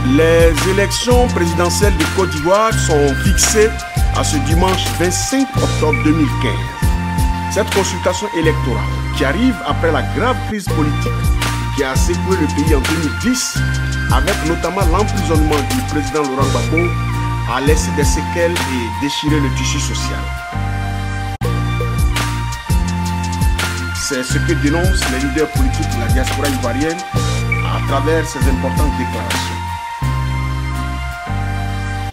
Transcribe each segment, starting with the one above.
Les élections présidentielles de Côte d'Ivoire sont fixées à ce dimanche 25 octobre 2015. Cette consultation électorale, qui arrive après la grave crise politique qui a secoué le pays en 2010, avec notamment l'emprisonnement du président Laurent Gbagbo, a laissé des séquelles et déchiré le tissu social. C'est ce que dénoncent les leaders politiques de la diaspora ivoirienne à travers ces importantes déclarations.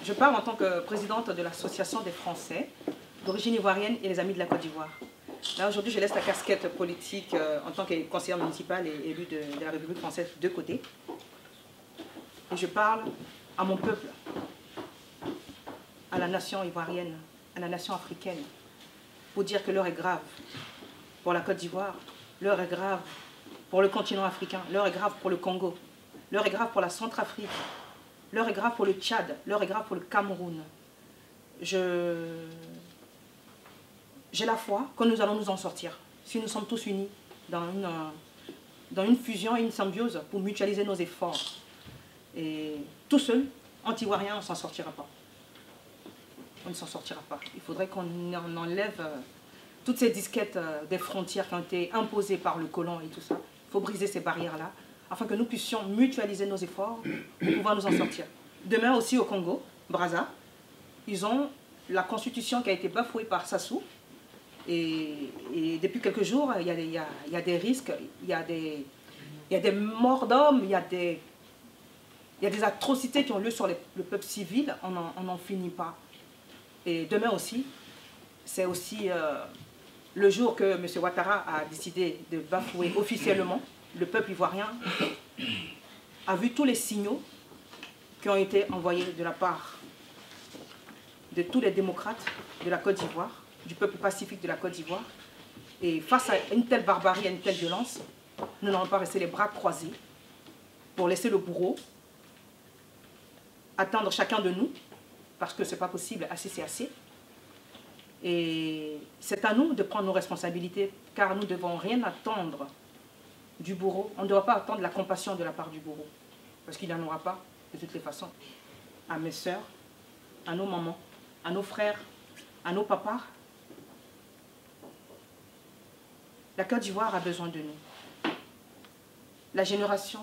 Je parle en tant que présidente de l'association des Français d'origine ivoirienne et les Amis de la Côte d'Ivoire. Là aujourd'hui, je laisse la casquette politique en tant que conseillère municipale et élue de la République française de côté. Et je parle à mon peuple, à la nation ivoirienne, à la nation africaine, pour dire que l'heure est grave pour la Côte d'Ivoire, l'heure est grave pour le continent africain, l'heure est grave pour le Congo, l'heure est grave pour la Centrafrique, l'heure est grave pour le Tchad, l'heure est grave pour le Cameroun. J'ai la foi que nous allons nous en sortir, si nous sommes tous unis dans une fusion et une symbiose pour mutualiser nos efforts. Et tout seul, anti-ivoirien, on ne s'en sortira pas. On ne s'en sortira pas. Il faudrait qu'on enlève toutes ces disquettes des frontières qui ont été imposées par le colon et tout ça. Il faut briser ces barrières-là, afin que nous puissions mutualiser nos efforts pour pouvoir nous en sortir. Demain aussi au Congo, Brazza, ils ont la constitution qui a été bafouée par Sassou. Et depuis quelques jours, il y a des risques, il y a des morts d'hommes, il y a des atrocités qui ont lieu sur le peuple civil, on n'en finit pas. Et demain aussi, c'est aussi le jour que M. Ouattara a décidé de bafouer officiellement le peuple ivoirien, a vu tous les signaux qui ont été envoyés de la part de tous les démocrates de la Côte d'Ivoire, du peuple pacifique de la Côte d'Ivoire. Et face à une telle barbarie, à une telle violence, nous n'allons pas rester les bras croisés pour laisser le bourreau attendre chacun de nous, parce que ce n'est pas possible, assez c'est assez. Et c'est à nous de prendre nos responsabilités, car nous ne devons rien attendre du bourreau. On ne doit pas attendre la compassion de la part du bourreau, parce qu'il n'y en aura pas de toutes les façons. À mes sœurs, à nos mamans, à nos frères, à nos papas, la Côte d'Ivoire a besoin de nous. La génération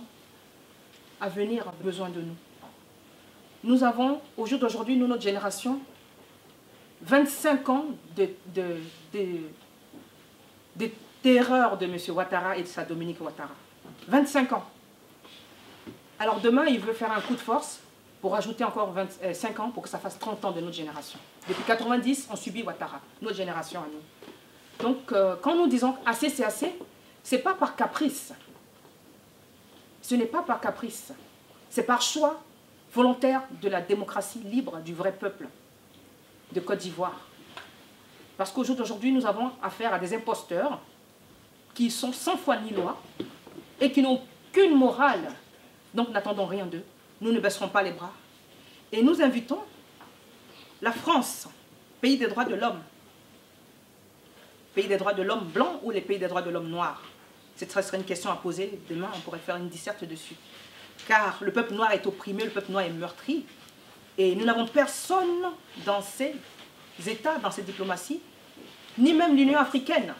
à venir a besoin de nous. Nous avons, au jour d'aujourd'hui, nous, notre génération, 25 ans de terreur de M. Ouattara et de sa Dominique Ouattara. 25 ans. Alors demain, il veut faire un coup de force pour ajouter encore 25 ans pour que ça fasse 30 ans de notre génération. Depuis 90, on subit Ouattara, notre génération à nous. Donc, quand nous disons assez, c'est assez, ce n'est pas par caprice. Ce n'est pas par caprice. C'est par choix volontaire de la démocratie libre du vrai peuple de Côte d'Ivoire. Parce qu'au jour d'aujourd'hui, nous avons affaire à des imposteurs qui sont sans foi ni loi et qui n'ont qu'une morale. Donc, n'attendons rien d'eux. Nous ne baisserons pas les bras. Et nous invitons la France, pays des droits de l'homme, pays des droits de l'homme blanc ou les pays des droits de l'homme noir. Ce serait une question à poser. Demain, on pourrait faire une disserte dessus. Car le peuple noir est opprimé, le peuple noir est meurtri. Et nous n'avons personne dans ces États, dans ces diplomaties, ni même l'Union africaine,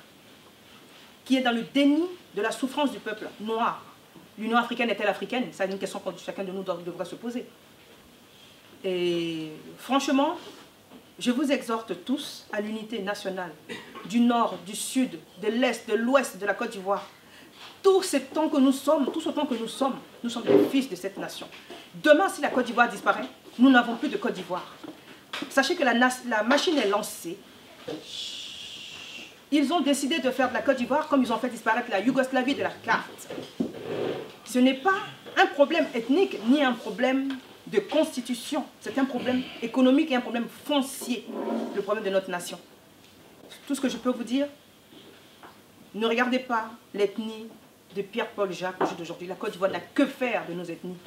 qui est dans le déni de la souffrance du peuple noir. L'Union africaine est-elle africaine? C'est une question que chacun de nous devrait se poser. Et franchement, je vous exhorte tous à l'unité nationale, du nord, du sud, de l'est, de l'ouest de la Côte d'Ivoire. Tout ce temps que nous sommes, nous sommes les fils de cette nation. Demain, si la Côte d'Ivoire disparaît, nous n'avons plus de Côte d'Ivoire. Sachez que la machine est lancée. Ils ont décidé de faire de la Côte d'Ivoire comme ils ont fait disparaître la Yougoslavie de la carte. Ce n'est pas un problème ethnique ni un problème de constitution. C'est un problème économique et un problème foncier, le problème de notre nation. Tout ce que je peux vous dire, ne regardez pas l'ethnie de Pierre-Paul Jacques au jour d'aujourd'hui. La Côte d'Ivoire n'a que faire de nos ethnies.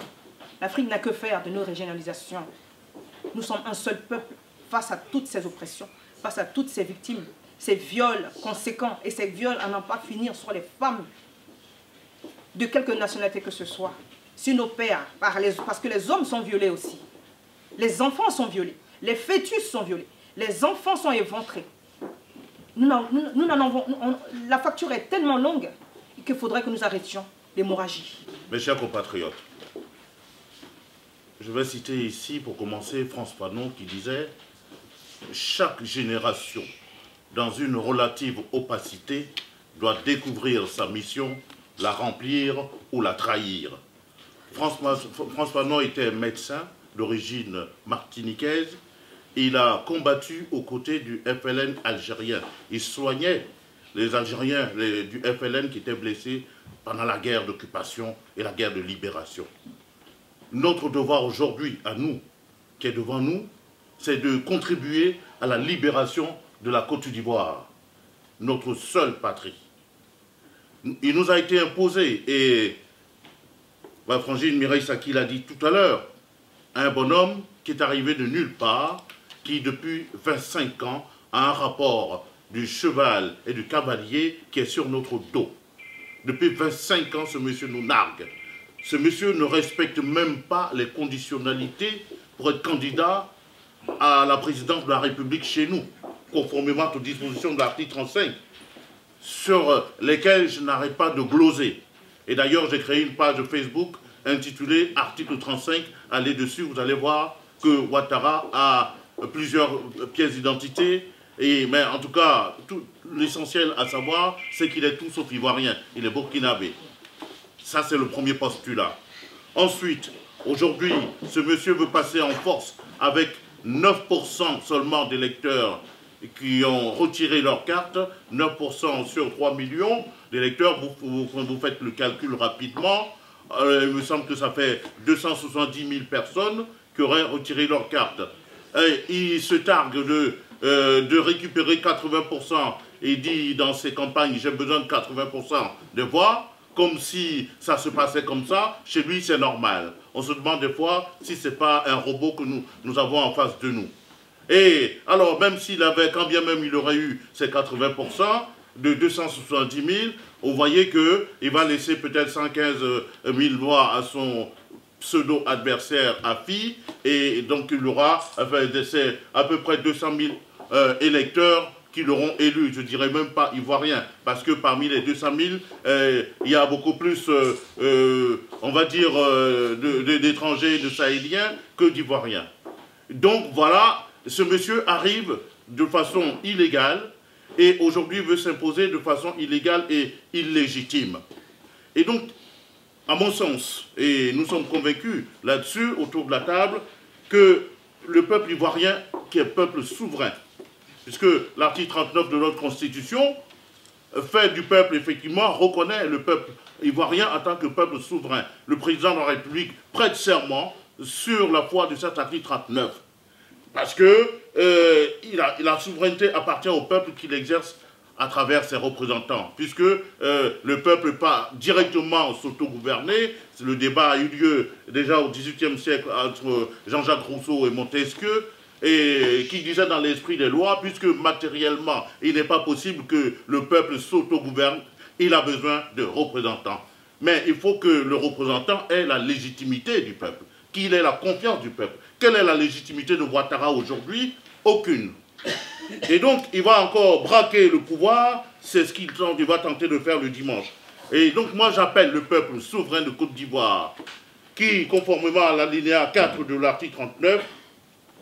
L'Afrique n'a que faire de nos régionalisations. Nous sommes un seul peuple face à toutes ces oppressions, face à toutes ces victimes, ces viols conséquents. Et ces viols à n'en pas finir sur les femmes de quelque nationalité que ce soit. sur nos pères, parce que les hommes sont violés aussi. Les enfants sont violés. Les fœtus sont violés. Les enfants sont éventrés. La facture est tellement longue qu'il faudrait que nous arrêtions l'hémorragie. Mes chers compatriotes, je vais citer ici, pour commencer, François Fanon qui disait « Chaque génération, dans une relative opacité, doit découvrir sa mission, la remplir ou la trahir. » François Fanon était médecin d'origine martiniquaise. Il a combattu aux côtés du FLN algérien. Il soignait les Algériens du FLN qui étaient blessés pendant la guerre d'occupation et la guerre de libération. Notre devoir aujourd'hui, à nous, qui est devant nous, c'est de contribuer à la libération de la Côte d'Ivoire, notre seule patrie. Il nous a été imposé, et ma frangine Mireille Saki l'a dit tout à l'heure, un bonhomme qui est arrivé de nulle part, qui depuis 25 ans a un rapport du cheval et du cavalier qui est sur notre dos. Depuis 25 ans, ce monsieur nous nargue. Ce monsieur ne respecte même pas les conditionnalités pour être candidat à la présidence de la République chez nous, conformément aux dispositions de l'article 35, sur lesquelles je n'arrête pas de gloser. Et d'ailleurs, j'ai créé une page Facebook intitulée Article 35. Allez dessus, vous allez voir que Ouattara a plusieurs pièces d'identité, mais en tout cas, l'essentiel à savoir, c'est qu'il est tout sauf ivoirien. Il est burkinabé. Ça, c'est le premier postulat. Ensuite, aujourd'hui, ce monsieur veut passer en force avec 9% seulement d'électeurs qui ont retiré leur carte, 9% sur 3 millions d'électeurs. Vous faites le calcul rapidement. Il me semble que ça fait 270 000 personnes qui auraient retiré leur carte. Il se targue de récupérer 80%. Il dit dans ses campagnes, j'ai besoin de 80% de voix, comme si ça se passait comme ça. Chez lui, c'est normal. On se demande des fois si ce n'est pas un robot que nous avons en face de nous. Et alors, même s'il avait, quand bien même il aurait eu ces 80% de 270 000, on voyait qu'il va laisser peut-être 115 000 voix à son pseudo-adversaire Afi, et donc il aura, enfin, c'est à peu près 200 000 électeurs qui l'auront élu, je dirais même pas ivoirien, parce que parmi les 200 000, il y a beaucoup plus, on va dire, d'étrangers, de sahéliens que d'ivoiriens. Donc voilà, ce monsieur arrive de façon illégale, et aujourd'hui veut s'imposer de façon illégale et illégitime. Et donc, à mon sens, et nous sommes convaincus là-dessus, autour de la table, que le peuple ivoirien, qui est peuple souverain, puisque l'article 39 de notre Constitution fait du peuple, effectivement, reconnaît le peuple ivoirien en tant que peuple souverain. Le président de la République prête serment sur la foi de cet article 39. Parce que la souveraineté appartient au peuple qui l'exerce à travers ses représentants, puisque le peuple ne peut pas directement s'autogouverner. Le débat a eu lieu déjà au XVIIIe siècle entre Jean-Jacques Rousseau et Montesquieu, et qui disait dans l'esprit des lois, puisque matériellement, il n'est pas possible que le peuple s'autogouverne, il a besoin de représentants. Mais il faut que le représentant ait la légitimité du peuple, qu'il ait la confiance du peuple. Quelle est la légitimité de Ouattara aujourd'hui? Aucune. Et donc, il va encore braquer le pouvoir, c'est ce qu'il va tenter de faire le dimanche. Et donc, moi, j'appelle le peuple souverain de Côte d'Ivoire, qui, conformément à l'alinéa 4 de l'article 39,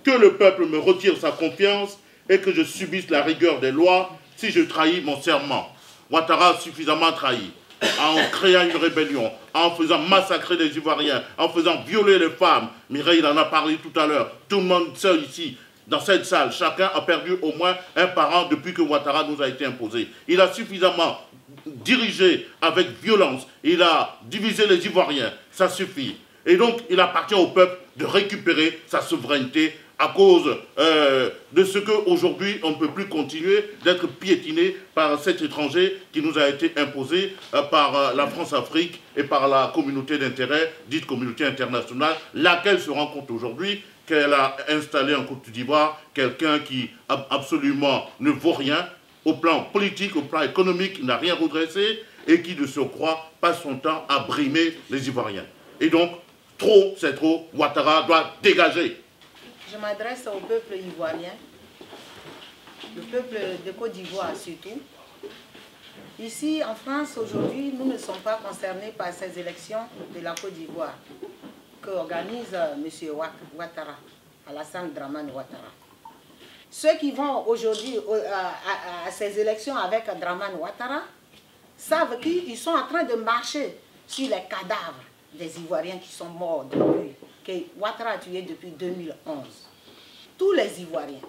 que le peuple me retire sa confiance et que je subisse la rigueur des lois si je trahis mon serment. Ouattara a suffisamment trahi, en créant une rébellion, en faisant massacrer les Ivoiriens, en faisant violer les femmes. Mireille en a parlé tout à l'heure. Tout le monde sait ici, dans cette salle, chacun a perdu au moins un parent depuis que Ouattara nous a été imposé. Il a suffisamment dirigé avec violence, il a divisé les Ivoiriens, ça suffit. Et donc, il appartient au peuple de récupérer sa souveraineté à cause de ce qu'aujourd'hui, on ne peut plus continuer d'être piétiné par cet étranger qui nous a été imposé par la France-Afrique et par la communauté d'intérêt, dite communauté internationale, laquelle se rend compte aujourd'hui qu'elle a installé en Côte d'Ivoire quelqu'un qui absolument ne vaut rien, au plan politique, au plan économique, n'a rien redressé, et qui, de surcroît, passe son temps à brimer les Ivoiriens. Et donc, trop, c'est trop. Ouattara doit dégager. Je m'adresse au peuple ivoirien, le peuple de Côte d'Ivoire surtout. Ici, en France, aujourd'hui, nous ne sommes pas concernés par ces élections de la Côte d'Ivoire qu'organise M. Ouattara, Alassane Dramane Ouattara. Ceux qui vont aujourd'hui à ces élections avec Dramane Ouattara savent qu'ils sont en train de marcher sur les cadavres des Ivoiriens qui sont morts depuis, que Ouattara a tué depuis 2011. Tous les Ivoiriens,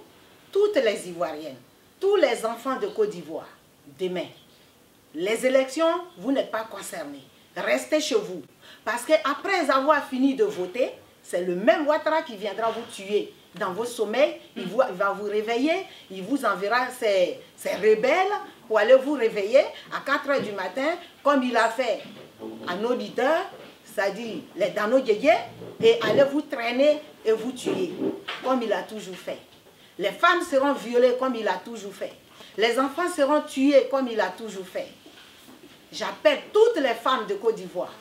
toutes les Ivoiriennes, tous les enfants de Côte d'Ivoire, demain, les élections, vous n'êtes pas concernés. Restez chez vous. Parce qu'après avoir fini de voter, c'est le même Ouattara qui viendra vous tuer dans vos sommeils. Il va vous réveiller, il vous enverra ses rebelles pour aller vous réveiller à 4 h du matin, comme il a fait à nos leaders, c'est-à-dire les Dano Yéyé, et aller vous traîner et vous tuer, comme il a toujours fait. Les femmes seront violées comme il a toujours fait. Les enfants seront tués comme il a toujours fait. J'appelle toutes les femmes de Côte d'Ivoire.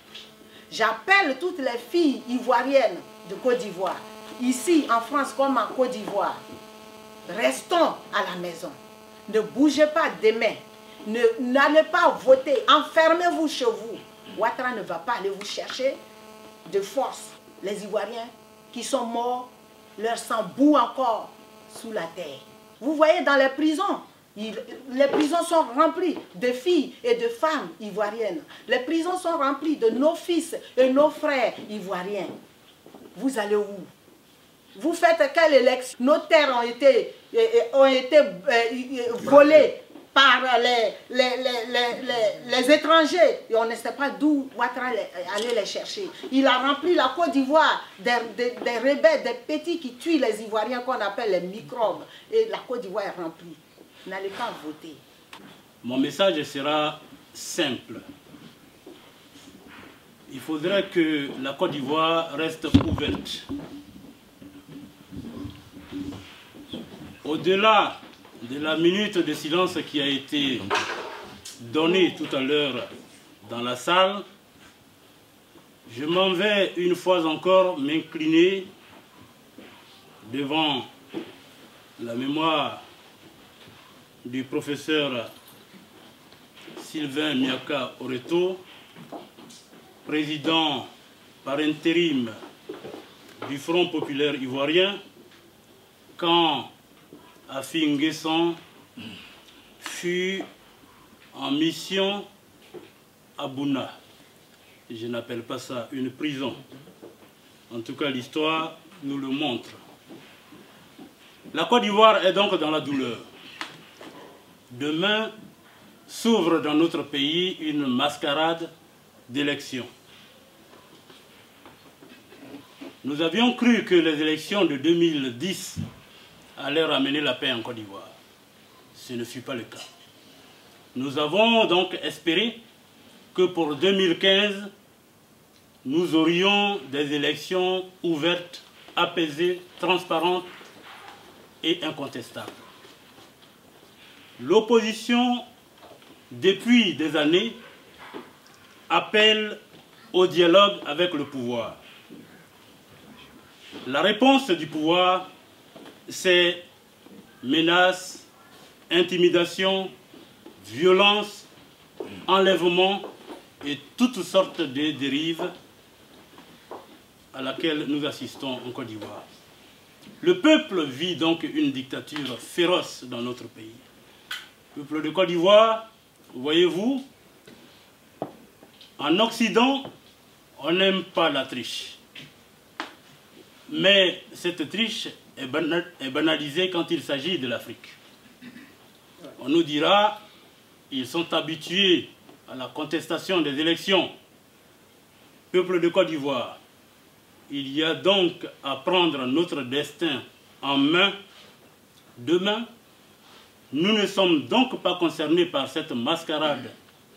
J'appelle toutes les filles ivoiriennes de Côte d'Ivoire. Ici, en France comme en Côte d'Ivoire. Restons à la maison. Ne bougez pas demain. N'allez pas voter. Enfermez-vous chez vous. Ouattara ne va pas aller vous chercher de force. Les Ivoiriens qui sont morts, leur sang bout encore sous la terre. Vous voyez dans les prisons, les prisons sont remplies de filles et de femmes ivoiriennes. Les prisons sont remplies de nos fils et nos frères ivoiriens. Vous allez où? Vous faites quelle élection? Nos terres ont été volées par les étrangers. Et on ne sait pas d'où Ouattara allait les chercher. Il a rempli la Côte d'Ivoire des rebelles, des petits qui tuent les Ivoiriens qu'on appelle les microbes. Et la Côte d'Ivoire est remplie. N'allez pas voter. Mon message sera simple. Il faudrait que la Côte d'Ivoire reste ouverte. Au-delà de la minute de silence qui a été donnée tout à l'heure dans la salle, je m'en vais une fois encore m'incliner devant la mémoire du professeur Sylvain Miaka Oreto, président par intérim du Front populaire ivoirien, quand Afi N'Guessan fut en mission à Bouna. Je n'appelle pas ça une prison. En tout cas, l'histoire nous le montre. La Côte d'Ivoire est donc dans la douleur. Demain s'ouvre dans notre pays une mascarade d'élections. Nous avions cru que les élections de 2010 allaient ramener la paix en Côte d'Ivoire. Ce ne fut pas le cas. Nous avons donc espéré que pour 2015, nous aurions des élections ouvertes, apaisées, transparentes et incontestables. L'opposition, depuis des années, appelle au dialogue avec le pouvoir. La réponse du pouvoir, c'est menaces, intimidation, violence, enlèvement et toutes sortes de dérives à laquelle nous assistons en Côte d'Ivoire. Le peuple vit donc une dictature féroce dans notre pays. Le peuple de Côte d'Ivoire, voyez-vous, en Occident, on n'aime pas la triche. Mais cette triche est banalisée quand il s'agit de l'Afrique. On nous dira, ils sont habitués à la contestation des élections. Peuple de Côte d'Ivoire, il y a donc à prendre notre destin en main. Demain, nous ne sommes donc pas concernés par cette mascarade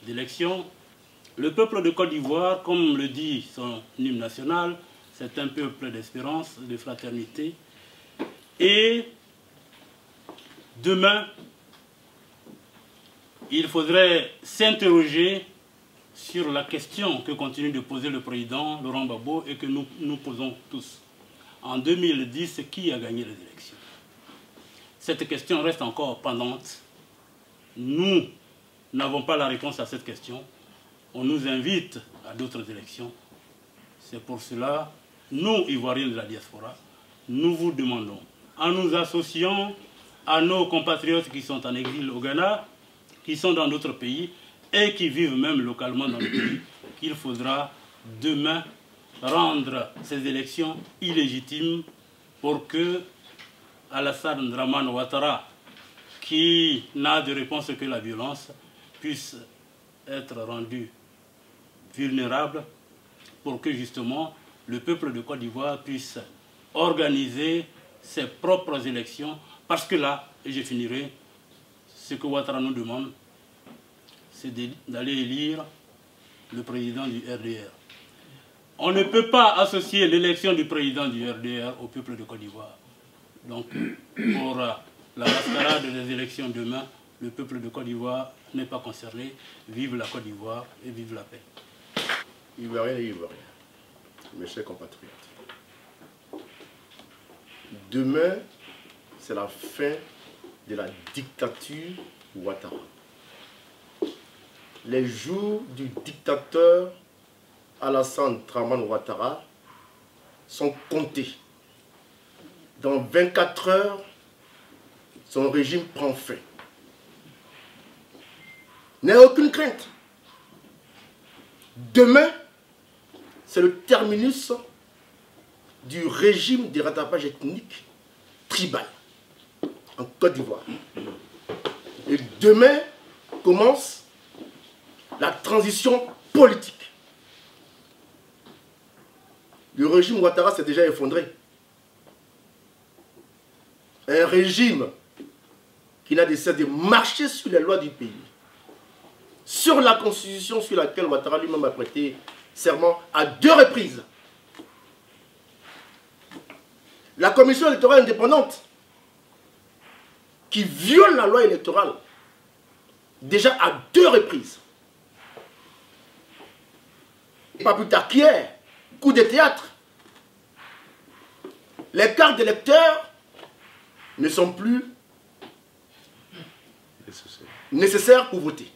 d'élections. Le peuple de Côte d'Ivoire, comme le dit son hymne national, c'est un peuple d'espérance, de fraternité. Et demain, il faudrait s'interroger sur la question que continue de poser le président Laurent Gbagbo et que nous posons tous. En 2010, qui a gagné les élections? Cette question reste encore pendante. Nous n'avons pas la réponse à cette question. On nous invite à d'autres élections. C'est pour cela, nous, Ivoiriens de la diaspora, nous vous demandons, en nous associant à nos compatriotes qui sont en exil au Ghana, qui sont dans d'autres pays et qui vivent même localement dans le pays, qu'il faudra demain rendre ces élections illégitimes pour que Alassane Dramane Ouattara, qui n'a de réponse que la violence, puisse être rendu vulnérable pour que justement le peuple de Côte d'Ivoire puisse organiser ses propres élections. Parce que là, et je finirai, ce que Ouattara nous demande, c'est d'aller élire le président du RDR. On ne peut pas associer l'élection du président du RDR au peuple de Côte d'Ivoire. Donc, pour la mascarade des élections demain, le peuple de Côte d'Ivoire n'est pas concerné. Vive la Côte d'Ivoire et vive la paix. Ivoiriens et Ivoiriens, mes chers compatriotes, demain, c'est la fin de la dictature Ouattara. Les jours du dictateur Alassane Dramane Ouattara sont comptés. Dans 24 heures, son régime prend fin. N'ayez aucune crainte. Demain, c'est le terminus du régime de rattrapage ethnique tribal en Côte d'Ivoire. Et demain commence la transition politique. Le régime Ouattara s'est déjà effondré. Un régime qui n'a de cesse de marcher sur les lois du pays, sur la constitution sur laquelle Ouattara lui-même a prêté serment à 2 reprises. La commission électorale indépendante qui viole la loi électorale déjà à 2 reprises. Pas plus tard qu'hier, coup de théâtre. Les cartes d'électeurs ne sont plus nécessaires pour voter.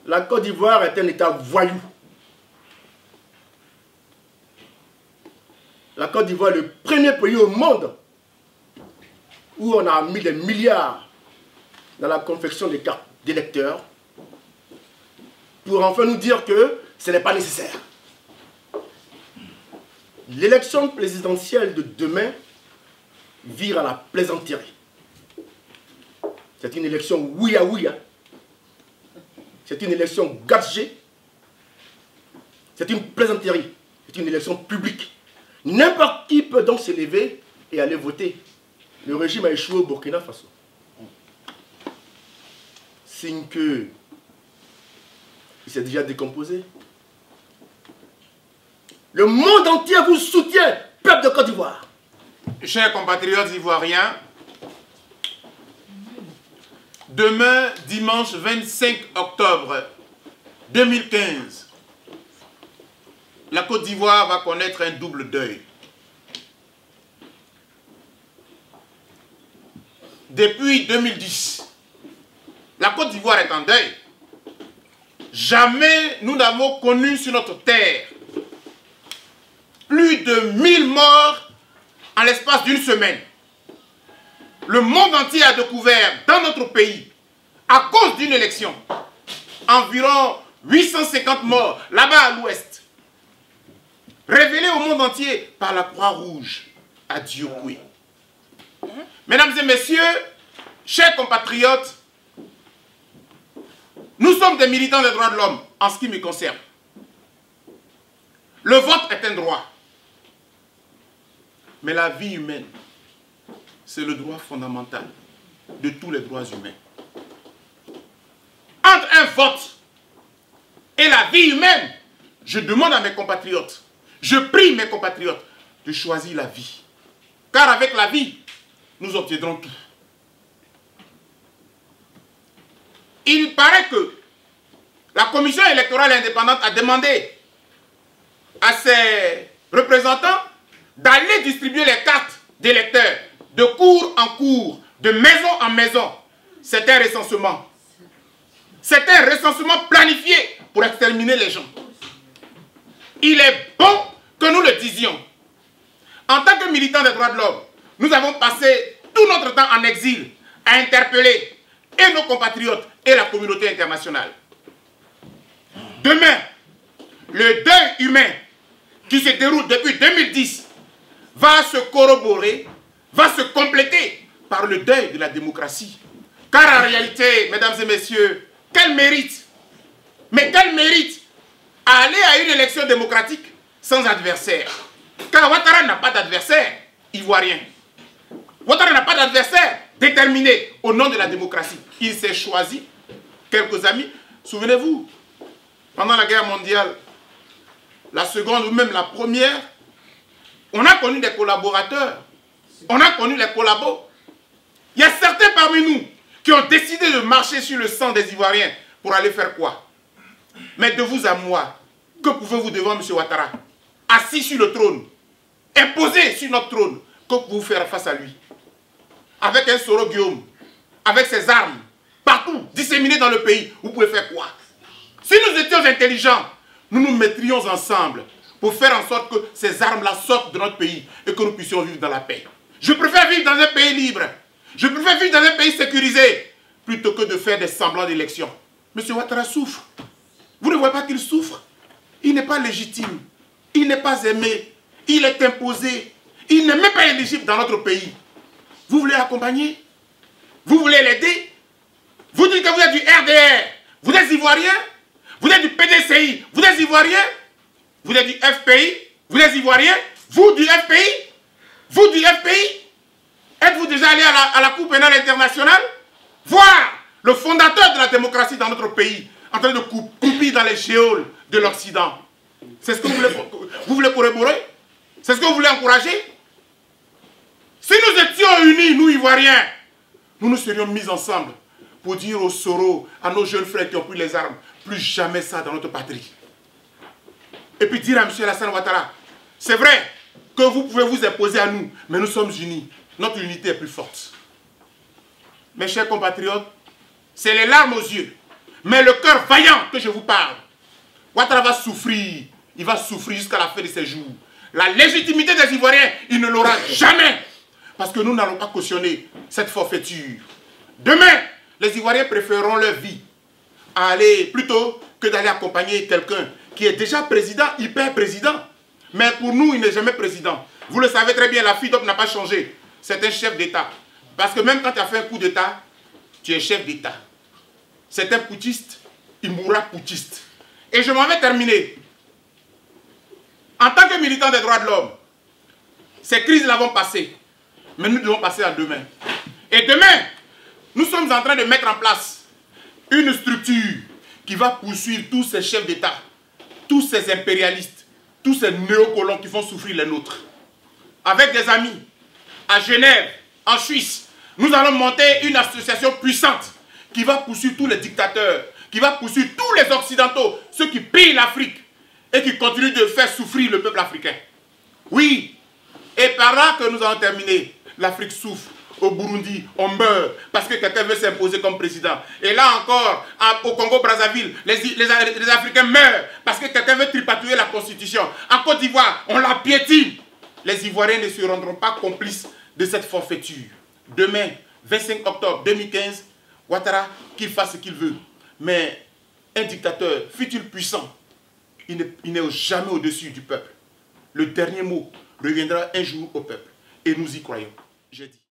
La Côte d'Ivoire est un État voyou. La Côte d'Ivoire est le premier pays au monde où on a mis des milliards dans la confection des cartes d'électeurs pour enfin nous dire que ce n'est pas nécessaire. L'élection présidentielle de demain vire à la plaisanterie. C'est une élection ouïa-ouïa. C'est une élection gadget. C'est une plaisanterie. C'est une élection publique. N'importe qui peut donc se lever et aller voter. Le régime a échoué au Burkina Faso. Signe que il s'est déjà décomposé. Le monde entier vous soutient, peuple de Côte d'Ivoire. Chers compatriotes ivoiriens, demain, dimanche 25 octobre 2015, la Côte d'Ivoire va connaître un double deuil. Depuis 2010, la Côte d'Ivoire est en deuil. Jamais nous n'avons connu sur notre terre plus de 1000 morts en l'espace d'une semaine. Le monde entier a découvert dans notre pays, à cause d'une élection, environ 850 morts là-bas à l'ouest, révélés au monde entier par la Croix-Rouge à Diokoué. Mesdames et messieurs, chers compatriotes, nous sommes des militants des droits de l'homme en ce qui me concerne. Le vote est un droit. Mais la vie humaine, c'est le droit fondamental de tous les droits humains. Entre un vote et la vie humaine, je demande à mes compatriotes, je prie mes compatriotes de choisir la vie. Car avec la vie, nous obtiendrons tout. Il paraît que la commission électorale indépendante a demandé à ses représentants d'aller distribuer les cartes d'électeurs de cour en cour, de maison en maison. C'est un recensement. C'est un recensement planifié pour exterminer les gens. Il est bon que nous le disions. En tant que militants des droits de l'homme, nous avons passé tout notre temps en exil à interpeller et nos compatriotes et la communauté internationale. Demain, le deuil humain qui se déroule depuis 2010 va se corroborer, va se compléter par le deuil de la démocratie. Car en réalité, mesdames et messieurs, quel mérite, mais quel mérite à aller à une élection démocratique sans adversaire. Car Ouattara n'a pas d'adversaire ivoirien. Ouattara n'a pas d'adversaire déterminé au nom de la démocratie. Il s'est choisi quelques amis. Souvenez-vous, pendant la guerre mondiale, la seconde ou même la première, on a connu des collaborateurs, on a connu les collabos. Il y a certains parmi nous qui ont décidé de marcher sur le sang des Ivoiriens pour aller faire quoi? Mais de vous à moi, que pouvez-vous devant M. Ouattara, assis sur le trône, imposé sur notre trône, que pouvez-vous faire face à lui? Avec un Soro Guillaume, avec ses armes, partout, disséminées dans le pays, vous pouvez faire quoi? Si nous étions intelligents, nous nous mettrions ensemble pour faire en sorte que ces armes-là sortent de notre pays et que nous puissions vivre dans la paix. Je préfère vivre dans un pays libre. Je préfère vivre dans un pays sécurisé plutôt que de faire des semblants d'élections. M. Ouattara souffre. Vous ne voyez pas qu'il souffre? Il n'est pas légitime. Il n'est pas aimé. Il est imposé. Il n'est même pas éligible dans notre pays. Vous voulez l'accompagner? Vous voulez l'aider? Vous dites que vous êtes du RDR. Vous êtes Ivoirien? Vous êtes du PDCI? Vous êtes Ivoirien? Vous êtes du FPI? Vous êtes Ivoirien? Vous du FPI? Vous du FPI? Êtes-vous déjà allé à la Cour pénale internationale? Voir le fondateur de la démocratie dans notre pays en train de couper dans les géoles de l'Occident. C'est ce que vous voulez corroborer? C'est ce que vous voulez encourager? Si nous étions unis, nous Ivoiriens, nous nous serions mis ensemble pour dire aux Soro, à nos jeunes frères qui ont pris les armes, plus jamais ça dans notre patrie. Et puis dire à M. Alassane Ouattara, c'est vrai que vous pouvez vous imposer à nous, mais nous sommes unis. Notre unité est plus forte. Mes chers compatriotes, c'est les larmes aux yeux, mais le cœur vaillant que je vous parle. Ouattara va souffrir, il va souffrir jusqu'à la fin de ses jours. La légitimité des Ivoiriens, il ne l'aura jamais. Parce que nous n'allons pas cautionner cette forfaiture. Demain, les Ivoiriens préféreront leur vie à aller plutôt que d'aller accompagner quelqu'un qui est déjà président, hyper président. Mais pour nous, il n'est jamais président. Vous le savez très bien, la FIDOP n'a pas changé. C'est un chef d'État. Parce que même quand tu as fait un coup d'État, tu es chef d'État. C'est un putschiste, il mourra putschiste. Et je m'en vais terminer. En tant que militant des droits de l'homme, ces crises-là vont passer. Mais nous devons passer à demain. Et demain, nous sommes en train de mettre en place une structure qui va poursuivre tous ces chefs d'État, tous ces impérialistes, tous ces néocolons qui font souffrir les nôtres. Avec des amis, à Genève, en Suisse, nous allons monter une association puissante qui va poursuivre tous les dictateurs, qui va poursuivre tous les Occidentaux, ceux qui pillent l'Afrique et qui continuent de faire souffrir le peuple africain. Oui, et par là que nous allons terminer. L'Afrique souffre. Au Burundi, on meurt parce que quelqu'un veut s'imposer comme président. Et là encore, au Congo-Brazzaville, les Africains meurent parce que quelqu'un veut tripatouiller la Constitution. En Côte d'Ivoire, on la piétine. Les Ivoiriens ne se rendront pas complices de cette forfaiture. Demain, 25 octobre 2015, Ouattara, qu'il fasse ce qu'il veut. Mais un dictateur, fut-il puissant, il n'est jamais au-dessus du peuple. Le dernier mot reviendra un jour au peuple. Et nous y croyons. J'ai dit.